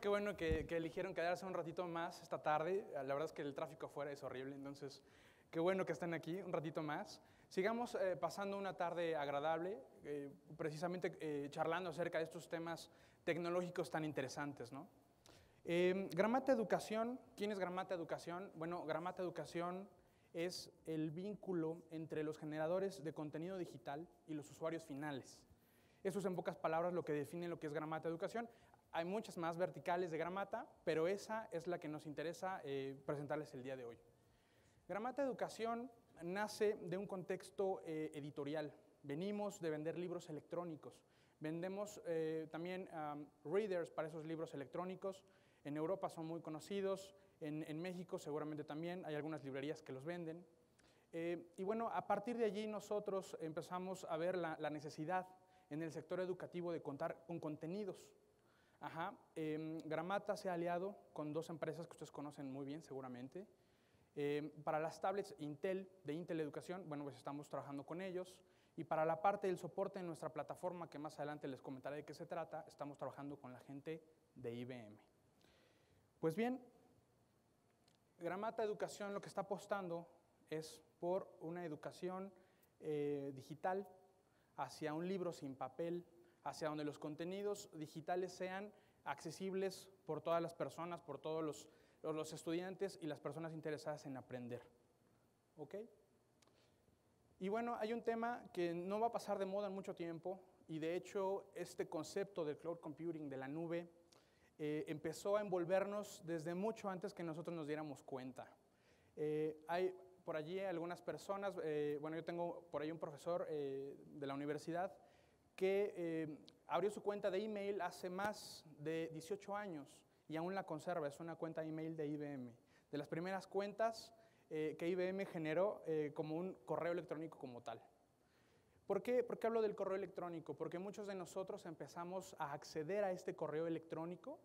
qué bueno que eligieron quedarse un ratito más esta tarde. La verdad es que el tráfico afuera es horrible, entonces qué bueno que estén aquí un ratito más. Sigamos pasando una tarde agradable, precisamente charlando acerca de estos temas tecnológicos tan interesantes, ¿no? Gramata Educación, ¿quién es Gramata Educación? Bueno, Gramata Educación es el vínculo entre los generadores de contenido digital y los usuarios finales. Eso es en pocas palabras lo que define lo que es Gramata Educación. Hay muchas más verticales de Gramata, pero esa es la que nos interesa presentarles el día de hoy. Gramata Educación nace de un contexto editorial. Venimos de vender libros electrónicos. Vendemos también readers para esos libros electrónicos. En Europa son muy conocidos, en México seguramente también, hay algunas librerías que los venden. Y bueno, a partir de allí nosotros empezamos a ver la necesidad en el sector educativo de contar con contenidos. Gramata se ha aliado con dos empresas que ustedes conocen muy bien seguramente. Para las tablets Intel, de Intel Educación, bueno, pues estamos trabajando con ellos. Y para la parte del soporte en nuestra plataforma, que más adelante les comentaré de qué se trata, estamos trabajando con la gente de IBM. Pues bien, Gramata Educación lo que está apostando es por una educación digital hacia un libro sin papel, hacia donde los contenidos digitales sean accesibles por todas las personas, por todos los estudiantes y las personas interesadas en aprender. ¿Ok? Y bueno, hay un tema que no va a pasar de moda en mucho tiempo y de hecho este concepto del cloud computing, de la nube, empezó a envolvernos desde mucho antes que nosotros nos diéramos cuenta. Hay por allí algunas personas, bueno, yo tengo por ahí un profesor de la universidad que abrió su cuenta de email hace más de 18 años y aún la conserva, es una cuenta de email de IBM. De las primeras cuentas que IBM generó como un correo electrónico como tal. ¿Por qué hablo del correo electrónico? Porque muchos de nosotros empezamos a acceder a este correo electrónico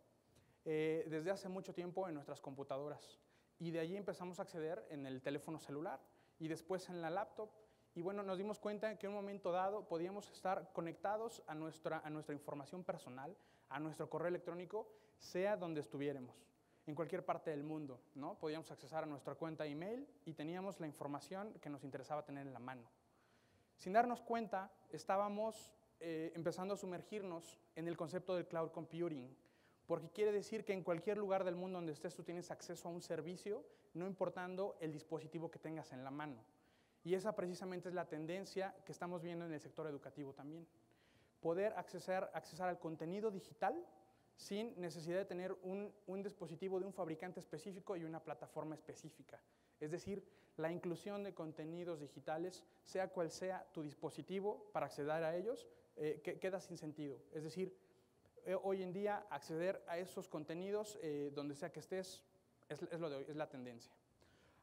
desde hace mucho tiempo en nuestras computadoras. Y de allí empezamos a acceder en el teléfono celular y después en la laptop. Y bueno, nos dimos cuenta que en un momento dado podíamos estar conectados a nuestra información personal, a nuestro correo electrónico, sea donde estuviéramos, en cualquier parte del mundo, ¿no? Podíamos accesar a nuestra cuenta email y teníamos la información que nos interesaba tener en la mano. Sin darnos cuenta, estábamos empezando a sumergirnos en el concepto del cloud computing, porque quiere decir que en cualquier lugar del mundo donde estés tú tienes acceso a un servicio, no importando el dispositivo que tengas en la mano. Y esa precisamente es la tendencia que estamos viendo en el sector educativo también. Poder accesar al contenido digital sin necesidad de tener un dispositivo de un fabricante específico y una plataforma específica. Es decir, la inclusión de contenidos digitales, sea cual sea tu dispositivo para acceder a ellos, queda sin sentido. Es decir, hoy en día acceder a esos contenidos donde sea que estés es lo de hoy, es la tendencia.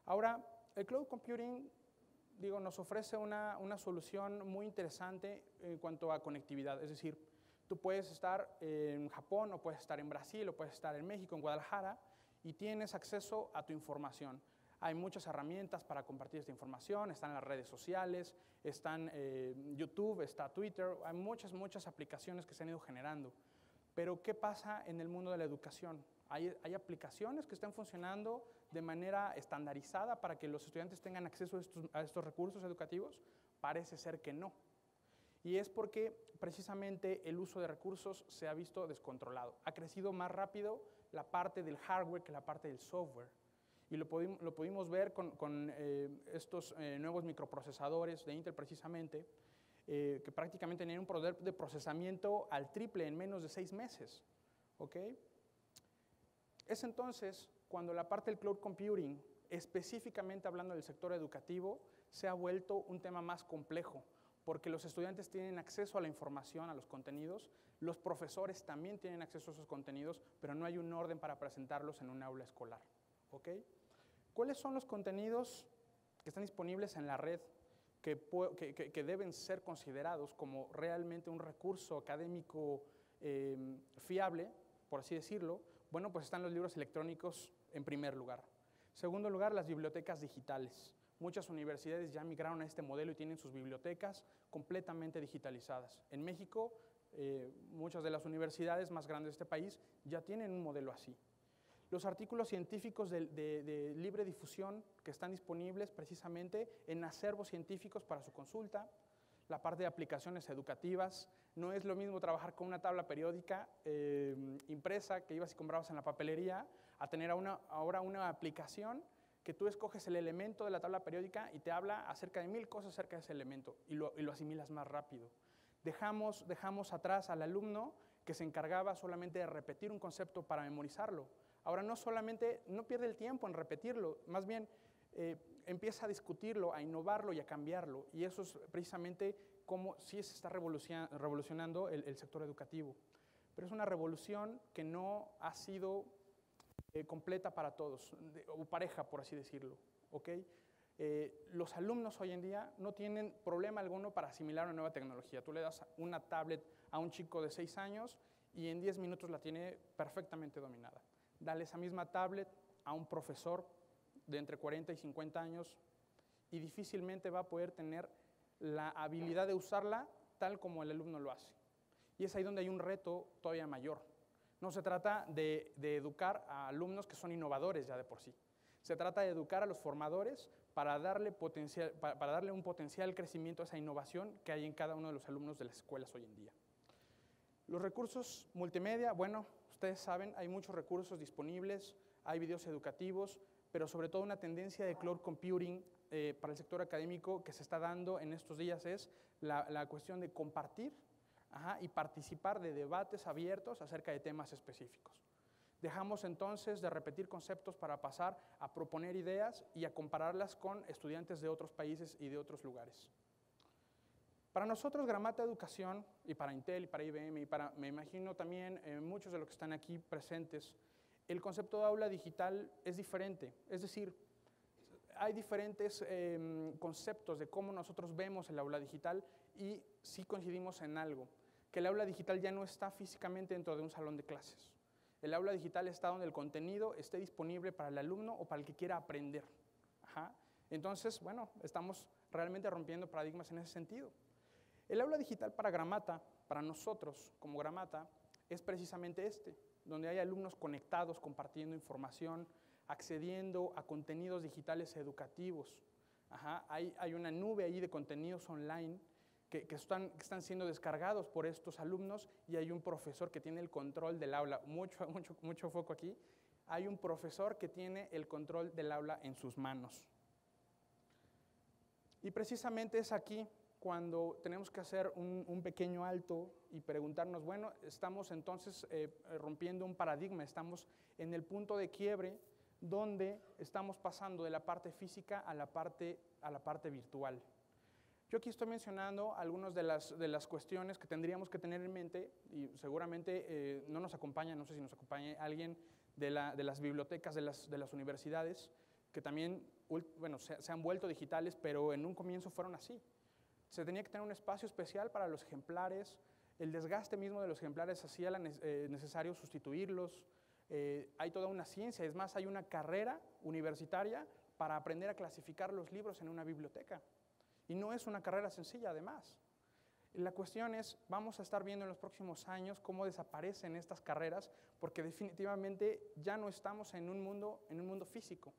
Ahora, el cloud computing, nos ofrece una solución muy interesante en cuanto a conectividad. Es decir, tú puedes estar en Japón, o puedes estar en Brasil, o puedes estar en México, en Guadalajara, y tienes acceso a tu información. Hay muchas herramientas para compartir esta información, están las redes sociales, están YouTube, está Twitter, hay muchas aplicaciones que se han ido generando. Pero, ¿qué pasa en el mundo de la educación? ¿Hay aplicaciones que están funcionando de manera estandarizada para que los estudiantes tengan acceso a estos recursos educativos? Parece ser que no. Y es porque precisamente el uso de recursos se ha visto descontrolado. Ha crecido más rápido la parte del hardware que la parte del software. Y lo pudimos ver con estos nuevos microprocesadores de Intel precisamente, que prácticamente tenían un poder de procesamiento al triple en menos de 6 meses. ¿Ok? Es entonces cuando la parte del cloud computing, específicamente hablando del sector educativo, se ha vuelto un tema más complejo, porque los estudiantes tienen acceso a la información, a los contenidos, los profesores también tienen acceso a esos contenidos, pero no hay un orden para presentarlos en un aula escolar. ¿Ok? ¿Cuáles son los contenidos que están disponibles en la red que deben ser considerados como realmente un recurso académico fiable, por así decirlo? Bueno, pues están los libros electrónicos en primer lugar. Segundo lugar, las bibliotecas digitales. Muchas universidades ya migraron a este modelo y tienen sus bibliotecas completamente digitalizadas. En México, Muchas de las universidades más grandes de este país ya tienen un modelo así. Los artículos científicos de libre difusión que están disponibles precisamente en acervos científicos para su consulta, la parte de aplicaciones educativas. No es lo mismo trabajar con una tabla periódica impresa que ibas y comprabas en la papelería a tener ahora una aplicación que tú escoges el elemento de la tabla periódica y te habla acerca de 1000 cosas acerca de ese elemento y lo asimilas más rápido. Dejamos atrás al alumno que se encargaba solamente de repetir un concepto para memorizarlo. Ahora no pierde el tiempo en repetirlo, más bien empieza a discutirlo, a innovarlo y a cambiarlo. Y eso es precisamente cómo sí se está revolucionando el sector educativo. Pero es una revolución que no ha sido completa para todos, o pareja, por así decirlo. ¿Okay? Los alumnos hoy en día no tienen problema alguno para asimilar una nueva tecnología. Tú le das una tablet a un chico de 6 años y en 10 minutos la tiene perfectamente dominada. Dale esa misma tablet a un profesor de entre 40 y 50 años y difícilmente va a poder tener la habilidad de usarla tal como el alumno lo hace. Y es ahí donde hay un reto todavía mayor. No se trata de educar a alumnos que son innovadores ya de por sí. Se trata de educar a los formadores para darle un potencial crecimiento a esa innovación que hay en cada uno de los alumnos de las escuelas hoy en día. Los recursos multimedia, bueno, ustedes saben, hay muchos recursos disponibles, hay videos educativos, pero sobre todo una tendencia de cloud computing para el sector académico que se está dando en estos días es la cuestión de compartir y participar de debates abiertos acerca de temas específicos. Dejamos entonces de repetir conceptos para pasar a proponer ideas y a compararlas con estudiantes de otros países y de otros lugares. Para nosotros, Gramata Educación, y para Intel, y para IBM, y me imagino también muchos de los que están aquí presentes, el concepto de aula digital es diferente. Es decir, hay diferentes conceptos de cómo nosotros vemos el aula digital y sí coincidimos en algo, que el aula digital ya no está físicamente dentro de un salón de clases. El aula digital está donde el contenido esté disponible para el alumno o para el que quiera aprender. Entonces, bueno, estamos realmente rompiendo paradigmas en ese sentido. El aula digital para Gramata, para nosotros como Gramata, es precisamente donde hay alumnos conectados, compartiendo información, accediendo a contenidos digitales educativos. Hay una nube ahí de contenidos online que están siendo descargados por estos alumnos y hay un profesor que tiene el control del aula. Mucho foco aquí. Hay un profesor que tiene el control del aula en sus manos. Y precisamente es aquí cuando tenemos que hacer un pequeño alto y preguntarnos, bueno, estamos entonces rompiendo un paradigma, estamos en el punto de quiebre donde estamos pasando de la parte física a la parte virtual. Yo aquí estoy mencionando algunas de las cuestiones que tendríamos que tener en mente y seguramente no nos acompaña, no sé si nos acompaña alguien de las bibliotecas de las universidades que también, bueno, se han vuelto digitales, pero en un comienzo fueron así. Se tenía que tener un espacio especial para los ejemplares, el desgaste mismo de los ejemplares hacía necesario sustituirlos. Hay toda una ciencia, es más, hay una carrera universitaria para aprender a clasificar los libros en una biblioteca. Y no es una carrera sencilla, además. La cuestión es, vamos a estar viendo en los próximos años cómo desaparecen estas carreras, porque definitivamente ya no estamos en un mundo físico.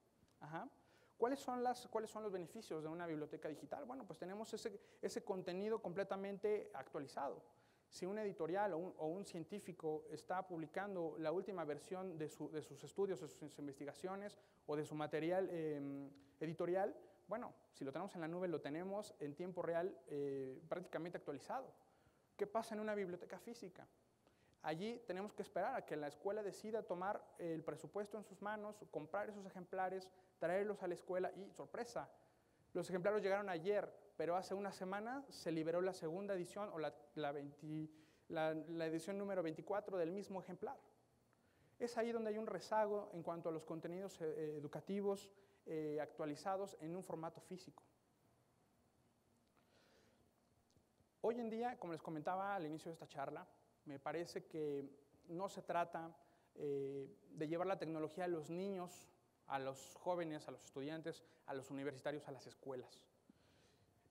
¿Cuáles son los beneficios de una biblioteca digital? Bueno, pues tenemos ese contenido completamente actualizado. Si un editorial o un científico está publicando la última versión de sus estudios, de sus investigaciones o de su material editorial, bueno, si lo tenemos en la nube, lo tenemos en tiempo real prácticamente actualizado. ¿Qué pasa en una biblioteca física? Allí tenemos que esperar a que la escuela decida tomar el presupuesto en sus manos, comprar esos ejemplares, traerlos a la escuela y, sorpresa, los ejemplares llegaron ayer, pero hace una semana se liberó la segunda edición o la edición número 24 del mismo ejemplar. Es ahí donde hay un rezago en cuanto a los contenidos educativos actualizados en un formato físico. Hoy en día, como les comentaba al inicio de esta charla, me parece que no se trata de llevar la tecnología a los niños, a los jóvenes, a los estudiantes, a los universitarios, a las escuelas.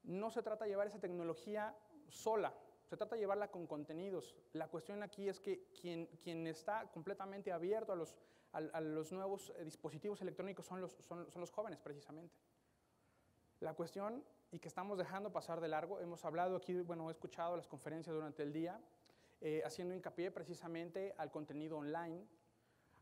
No se trata de llevar esa tecnología sola, se trata de llevarla con contenidos. La cuestión aquí es que quien está completamente abierto a los nuevos dispositivos electrónicos son los jóvenes, precisamente. La cuestión, y que estamos dejando pasar de largo, hemos hablado aquí, bueno, he escuchado las conferencias durante el día, haciendo hincapié precisamente al contenido online,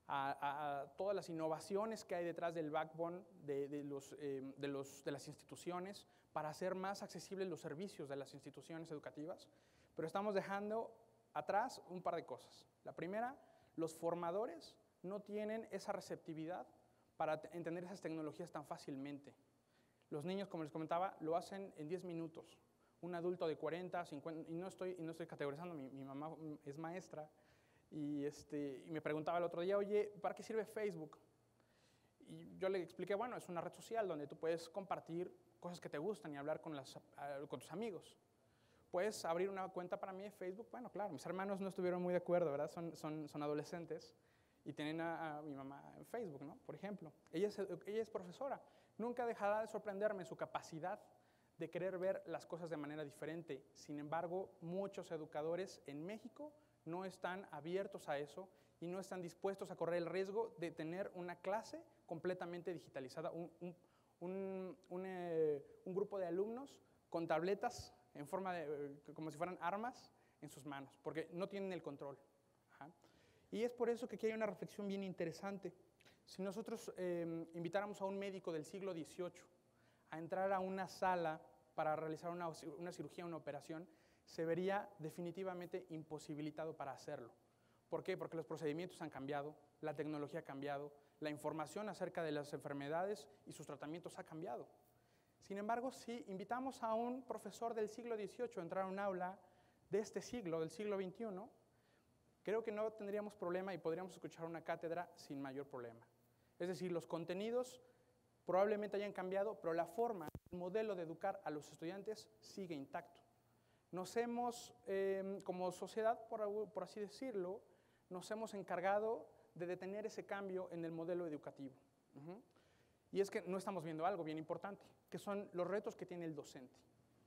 a todas las innovaciones que hay detrás del backbone de las instituciones para hacer más accesibles los servicios de las instituciones educativas, pero estamos dejando atrás un par de cosas. La primera, los formadores no tienen esa receptividad para entender esas tecnologías tan fácilmente. Los niños, como les comentaba, lo hacen en 10 minutos. Un adulto de 40, 50, y no estoy categorizando, mi mamá es maestra, y me preguntaba el otro día, oye, ¿para qué sirve Facebook? Y yo le expliqué, bueno, es una red social donde tú puedes compartir cosas que te gustan y hablar con tus amigos. ¿Puedes abrir una cuenta para mí de Facebook? Bueno, claro, mis hermanos no estuvieron muy de acuerdo, ¿verdad? Son adolescentes y tienen a mi mamá en Facebook, ¿no? Por ejemplo. Ella es profesora. Nunca dejará de sorprenderme su capacidad de querer ver las cosas de manera diferente. Sin embargo, muchos educadores en México no están abiertos a eso y no están dispuestos a correr el riesgo de tener una clase completamente digitalizada, un grupo de alumnos con tabletas en forma como si fueran armas en sus manos, porque no tienen el control. Ajá. Y es por eso que aquí hay una reflexión bien interesante. Si nosotros invitáramos a un médico del siglo XVIII a entrar a una sala para realizar una cirugía, una operación, se vería definitivamente imposibilitado para hacerlo. ¿Por qué? Porque los procedimientos han cambiado, la tecnología ha cambiado, la información acerca de las enfermedades y sus tratamientos ha cambiado. Sin embargo, si invitamos a un profesor del siglo XVIII a entrar a un aula de este siglo, del siglo XXI, creo que no tendríamos problema y podríamos escuchar una cátedra sin mayor problema. Es decir, los contenidos probablemente hayan cambiado, pero la forma, el modelo de educar a los estudiantes sigue intacto. Nos hemos, como sociedad, por así decirlo, nos hemos encargado de detener ese cambio en el modelo educativo. Y es que no estamos viendo algo bien importante, que son los retos que tiene el docente.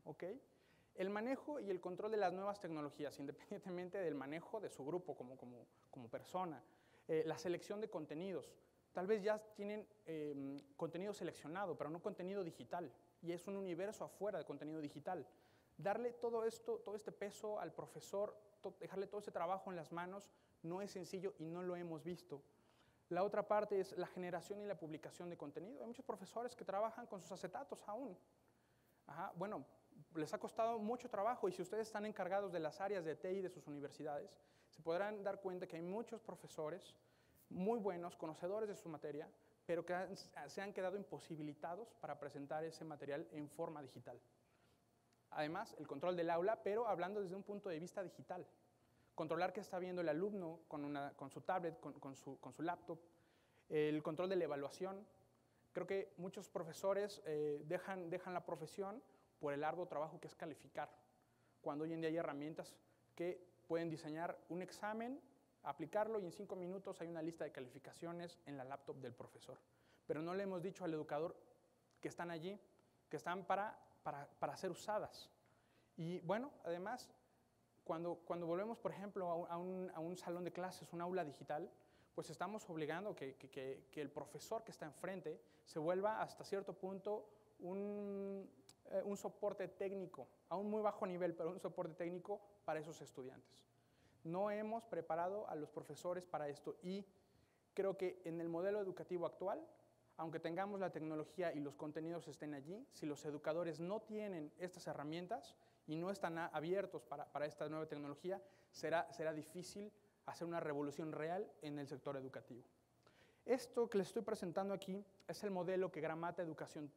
¿Okay? El manejo y el control de las nuevas tecnologías, independientemente del manejo de su grupo como persona, la selección de contenidos. Tal vez ya tienen contenido seleccionado, pero no contenido digital, y es un universo afuera de contenido digital. Darle todo este peso al profesor, dejarle todo ese trabajo en las manos, no es sencillo y no lo hemos visto. La otra parte es la generación y la publicación de contenido. Hay muchos profesores que trabajan con sus acetatos aún. Ajá, bueno, les ha costado mucho trabajo, y si ustedes están encargados de las áreas de TI de sus universidades, se podrán dar cuenta que hay muchos profesores muy buenos, conocedores de su materia, pero que se han quedado imposibilitados para presentar ese material en forma digital. Además, el control del aula, pero hablando desde un punto de vista digital. Controlar qué está viendo el alumno con su tablet, con su laptop. El control de la evaluación. Creo que muchos profesores dejan la profesión por el arduo trabajo que es calificar, cuando hoy en día hay herramientas que pueden diseñar un examen, aplicarlo, y en 5 minutos hay una lista de calificaciones en la laptop del profesor. Pero no le hemos dicho al educador que están allí, que están para ser usadas. Y bueno, además, cuando volvemos, por ejemplo, a un salón de clases, un aula digital, pues estamos obligando que el profesor que está enfrente se vuelva hasta cierto punto un soporte técnico, a un muy bajo nivel, pero un soporte técnico para esos estudiantes. No hemos preparado a los profesores para esto, y creo que en el modelo educativo actual, aunque tengamos la tecnología y los contenidos estén allí, si los educadores no tienen estas herramientas y no están abiertos para esta nueva tecnología, será difícil hacer una revolución real en el sector educativo. Esto que les estoy presentando aquí es el modelo que Gramata Educación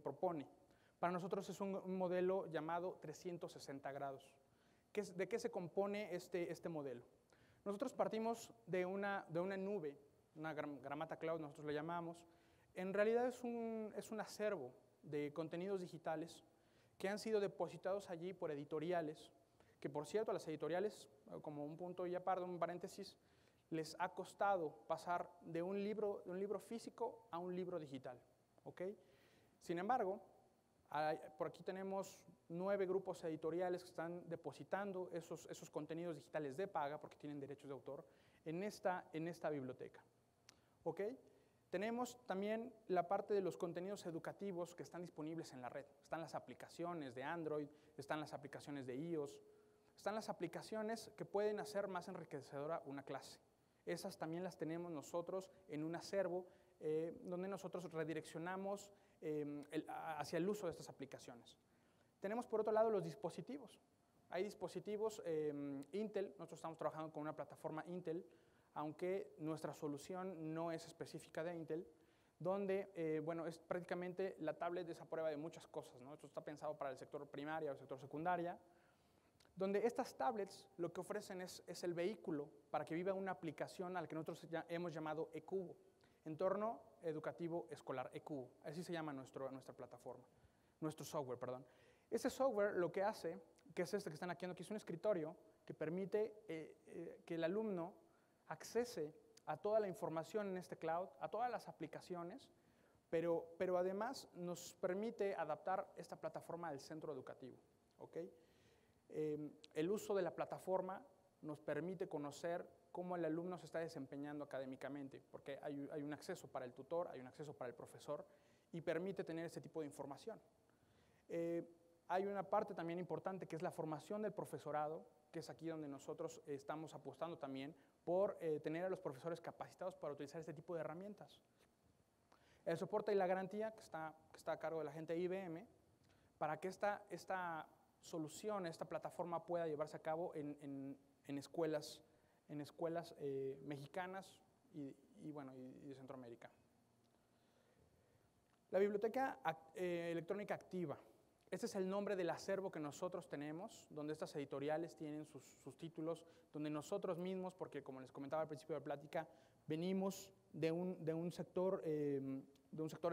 propone. Para nosotros es un modelo llamado 360 grados. ¿De qué se compone este modelo? Nosotros partimos de una nube, una Gramata Cloud, nosotros le llamamos. En realidad es un acervo de contenidos digitales que han sido depositados allí por editoriales, que por cierto a las editoriales, como un punto y aparte, un paréntesis, les ha costado pasar de un libro físico a un libro digital. ¿Okay? Sin embargo, por aquí tenemos 9 grupos editoriales que están depositando esos contenidos digitales de paga, porque tienen derechos de autor, en esta biblioteca. ¿Ok? Tenemos también la parte de los contenidos educativos que están disponibles en la red. Están las aplicaciones de Android, están las aplicaciones de iOS, están las aplicaciones que pueden hacer más enriquecedora una clase. Esas también las tenemos nosotros en un acervo donde nosotros redireccionamos hacia el uso de estas aplicaciones. Tenemos por otro lado los dispositivos. Hay dispositivos Intel, nosotros estamos trabajando con una plataforma Intel, aunque nuestra solución no es específica de Intel, donde, bueno, es prácticamente la tablet es a prueba de muchas cosas, ¿no? Esto está pensado para el sector primaria o el sector secundaria, donde estas tablets lo que ofrecen es el vehículo para que viva una aplicación a la que nosotros ya hemos llamado eCubo, Entorno Educativo Escolar, eCubo, así se llama nuestra plataforma, nuestro software, perdón. Ese software lo que hace, que es este que están aquí, es un escritorio que permite que el alumno accese a toda la información en este cloud, a todas las aplicaciones, pero además nos permite adaptar esta plataforma al centro educativo. ¿Okay? El uso de la plataforma nos permite conocer cómo el alumno se está desempeñando académicamente, porque hay un acceso para el tutor, hay un acceso para el profesor, y permite tener este tipo de información. Hay una parte también importante que es la formación del profesorado, que es aquí donde nosotros estamos apostando también por tener a los profesores capacitados para utilizar este tipo de herramientas. El soporte y la garantía, que está a cargo de la gente de IBM, para que esta solución, esta plataforma pueda llevarse a cabo en escuelas mexicanas y de Centroamérica. La biblioteca electrónica activa. Este es el nombre del acervo que nosotros tenemos, donde estas editoriales tienen sus títulos, donde nosotros mismos, porque como les comentaba al principio de la plática, venimos de un sector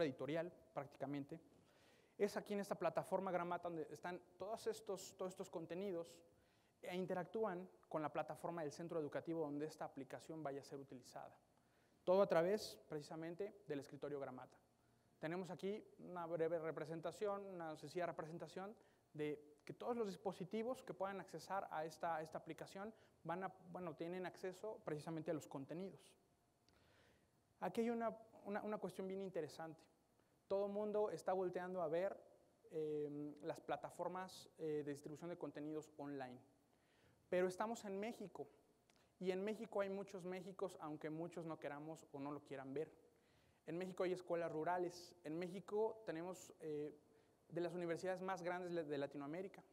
editorial prácticamente. Es aquí en esta plataforma Gramata donde están todos estos contenidos e interactúan con la plataforma del centro educativo donde esta aplicación vaya a ser utilizada. Todo a través precisamente del escritorio Gramata. Tenemos aquí una breve representación, una sencilla representación de que todos los dispositivos que puedan accesar a esta aplicación tienen acceso precisamente a los contenidos. Aquí hay una cuestión bien interesante. Todo el mundo está volteando a ver las plataformas de distribución de contenidos online. Pero estamos en México, y en México hay muchos Méxicos, aunque muchos no queramos o no lo quieran ver. En México hay escuelas rurales. En México tenemos de las universidades más grandes de Latinoamérica.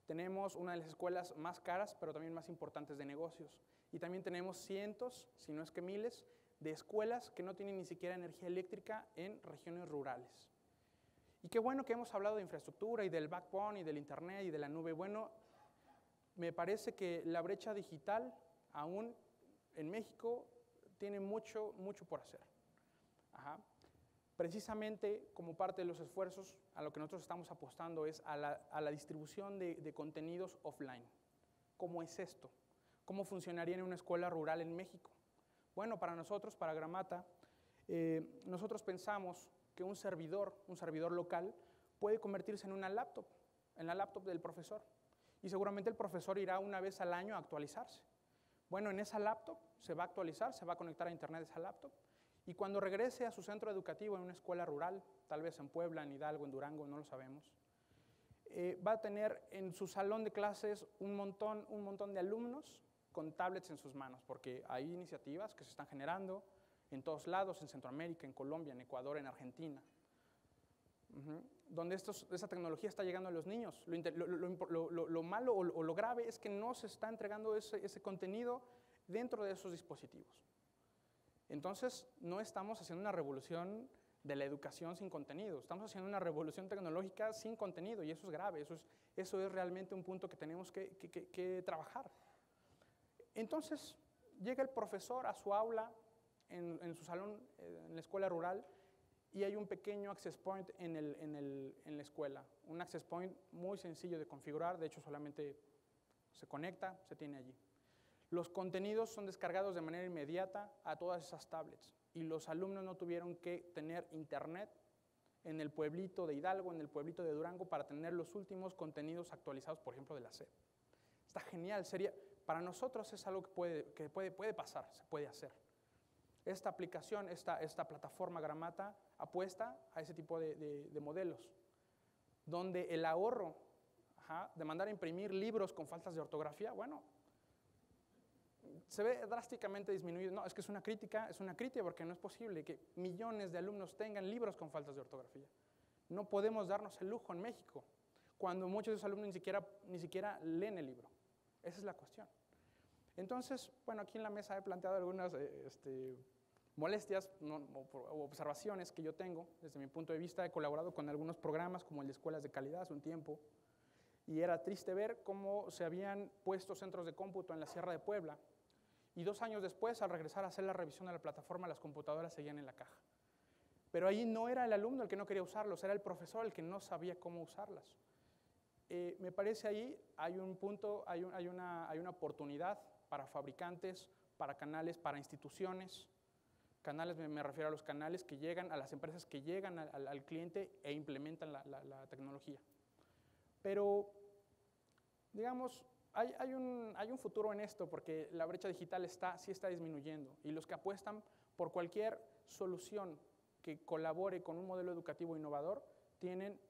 Tenemos una de las escuelas más caras, pero también más importantes de negocios. Y también tenemos cientos, si no es que miles, de escuelas que no tienen ni siquiera energía eléctrica en regiones rurales. Y qué bueno que hemos hablado de infraestructura y del backbone y del internet y de la nube. Bueno, me parece que la brecha digital aún en México tiene mucho por hacer. Ajá. Precisamente como parte de los esfuerzos a lo que nosotros estamos apostando es a la distribución de contenidos offline. ¿Cómo es esto? ¿Cómo funcionaría en una escuela rural en México? Bueno, para nosotros, para Gramata, nosotros pensamos que un servidor local puede convertirse en la laptop del profesor. Y seguramente el profesor irá una vez al año a actualizarse. Bueno, en esa laptop se va a actualizar, se va a conectar a internet esa laptop. Y cuando regrese a su centro educativo en una escuela rural, tal vez en Puebla, en Hidalgo, en Durango, no lo sabemos, va a tener en su salón de clases un montón de alumnos con tablets en sus manos, porque hay iniciativas que se están generando en todos lados, en Centroamérica, en Colombia, en Ecuador, en Argentina, donde esa tecnología está llegando a los niños. Lo malo o lo grave es que no se está entregando ese contenido dentro de esos dispositivos. Entonces, no estamos haciendo una revolución de la educación sin contenido, estamos haciendo una revolución tecnológica sin contenido, y eso es grave, eso es realmente un punto que tenemos que trabajar. Entonces, llega el profesor a su aula, en su salón, en la escuela rural, y hay un pequeño access point en la escuela, un access point muy sencillo de configurar, de hecho solamente se conecta, se tiene allí. Los contenidos son descargados de manera inmediata a todas esas tablets y los alumnos no tuvieron que tener internet en el pueblito de Hidalgo, en el pueblito de Durango, para tener los últimos contenidos actualizados, por ejemplo, de la SEP. Está genial, para nosotros es algo que puede pasar, se puede hacer. Esta aplicación, esta plataforma Gramata apuesta a ese tipo de modelos, donde el ahorro de mandar a imprimir libros con faltas de ortografía, bueno, se ve drásticamente disminuido. No, es que es una crítica porque no es posible que millones de alumnos tengan libros con faltas de ortografía. No podemos darnos el lujo en México, cuando muchos de esos alumnos ni siquiera leen el libro. Esa es la cuestión. Entonces, bueno, aquí en la mesa he planteado algunas molestias o observaciones que yo tengo. Desde mi punto de vista, he colaborado con algunos programas como el de Escuelas de Calidad hace un tiempo, y era triste ver cómo se habían puesto centros de cómputo en la Sierra de Puebla, y 2 años después, al regresar a hacer la revisión de la plataforma, las computadoras seguían en la caja. Pero ahí no era el alumno el que no quería usarlos, era el profesor el que no sabía cómo usarlas. Me parece ahí hay un punto, hay una oportunidad para fabricantes, para canales, para instituciones. Canales, me refiero a los canales que llegan, a las empresas que llegan al cliente e implementan la tecnología. Pero, digamos, hay un futuro en esto, porque la brecha digital sí está disminuyendo, y los que apuestan por cualquier solución que colabore con un modelo educativo innovador tienen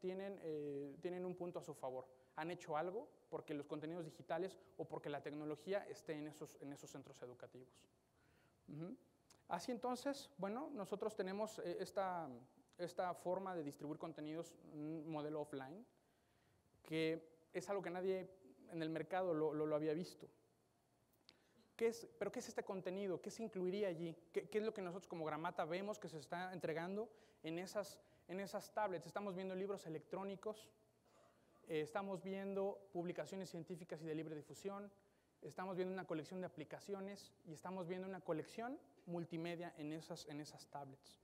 un punto a su favor. Han hecho algo porque los contenidos digitales o porque la tecnología esté en esos centros educativos. Así entonces, bueno, nosotros tenemos esta forma de distribuir contenidos, un modelo offline, que es algo que nadie en el mercado lo había visto. ¿Pero qué es este contenido? ¿Qué se incluiría allí? ¿Qué es lo que nosotros como Gramata vemos que se está entregando en esas tablets? Estamos viendo libros electrónicos, estamos viendo publicaciones científicas y de libre difusión, estamos viendo una colección de aplicaciones y estamos viendo una colección multimedia en esas tablets.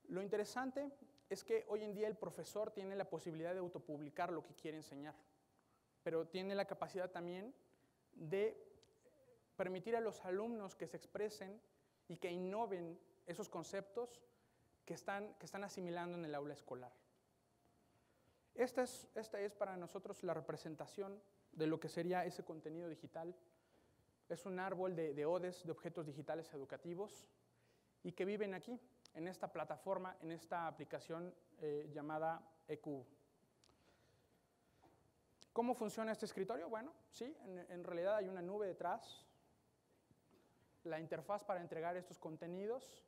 Lo interesante es que hoy en día el profesor tiene la posibilidad de autopublicar lo que quiere enseñar, pero tiene la capacidad también de permitir a los alumnos que se expresen y que innoven esos conceptos que están asimilando en el aula escolar. Esta es para nosotros la representación de lo que sería ese contenido digital. Es un árbol de ODEs, de objetos digitales educativos, y que viven aquí, en esta plataforma, en esta aplicación llamada eCubo. ¿Cómo funciona este escritorio? Bueno, sí, en realidad hay una nube detrás. La interfaz para entregar estos contenidos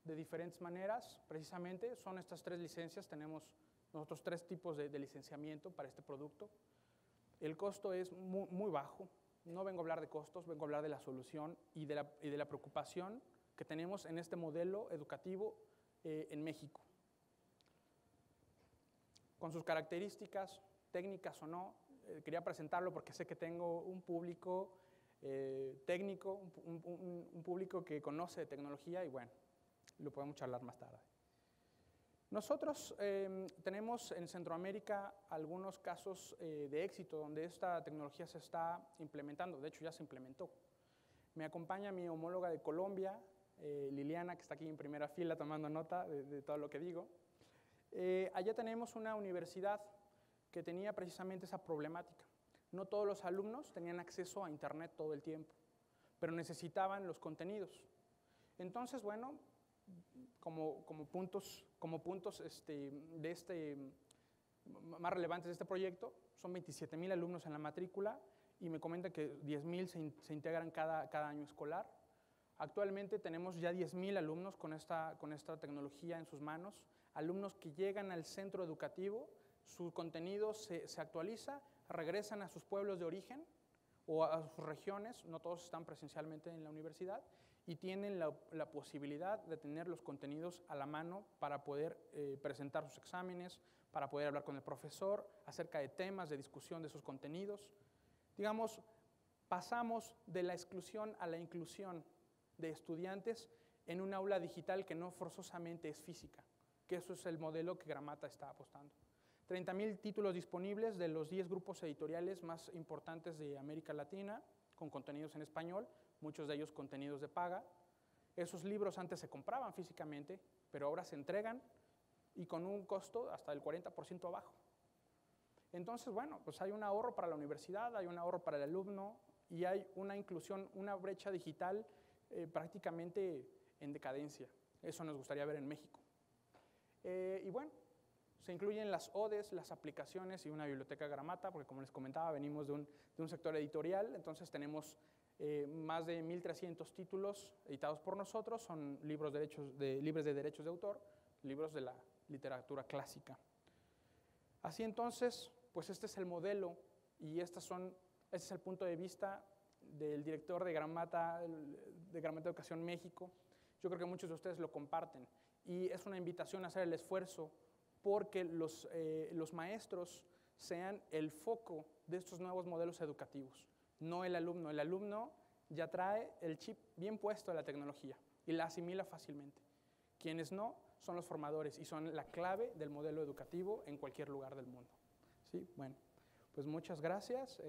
de diferentes maneras, precisamente, son estas 3 licencias. Tenemos nosotros 3 tipos de licenciamiento para este producto. El costo es muy bajo. No vengo a hablar de costos, vengo a hablar de la solución y de la preocupación que tenemos en este modelo educativo en México. Con sus características técnicas o no, quería presentarlo porque sé que tengo un público técnico, un público que conoce de tecnología, y bueno, lo podemos charlar más tarde. Nosotros tenemos en Centroamérica algunos casos de éxito donde esta tecnología se está implementando. De hecho, ya se implementó. Me acompaña mi homóloga de Colombia, Liliana, que está aquí en primera fila tomando nota de todo lo que digo. Allá tenemos una universidad que tenía precisamente esa problemática. No todos los alumnos tenían acceso a Internet todo el tiempo, pero necesitaban los contenidos. Entonces, bueno, como puntos más relevantes de este proyecto, son 27,000 alumnos en la matrícula, y me comentan que 10,000 se integran cada año escolar. Actualmente tenemos ya 10,000 alumnos con esta tecnología en sus manos, alumnos que llegan al centro educativo, su contenido se actualiza, regresan a sus pueblos de origen o a sus regiones, no todos están presencialmente en la universidad, y tienen la posibilidad de tener los contenidos a la mano para poder presentar sus exámenes, para poder hablar con el profesor acerca de temas de discusión de esos contenidos. Digamos, pasamos de la exclusión a la inclusión de estudiantes en un aula digital que no forzosamente es física, que eso es el modelo que Gramata está apostando. 30,000 títulos disponibles de los 10 grupos editoriales más importantes de América Latina, con contenidos en español, muchos de ellos contenidos de paga. Esos libros antes se compraban físicamente, pero ahora se entregan y con un costo hasta del 40% abajo. Entonces, bueno, pues hay un ahorro para la universidad, hay un ahorro para el alumno y hay una inclusión, una brecha digital prácticamente en decadencia. Eso nos gustaría ver en México. Y bueno, se incluyen las ODEs, las aplicaciones y una biblioteca Gramata, porque como les comentaba, venimos de un sector editorial, entonces tenemos más de 1,300 títulos editados por nosotros, son libros libres de derechos de autor, libros de la literatura clásica. Así entonces, pues este es el modelo y este es el punto de vista del director de Gramata Educación México. Yo creo que muchos de ustedes lo comparten y es una invitación a hacer el esfuerzo porque los maestros sean el foco de estos nuevos modelos educativos, no el alumno. El alumno ya trae el chip bien puesto de la tecnología y la asimila fácilmente. Quienes no son los formadores y son la clave del modelo educativo en cualquier lugar del mundo. ¿Sí? Bueno, pues muchas gracias.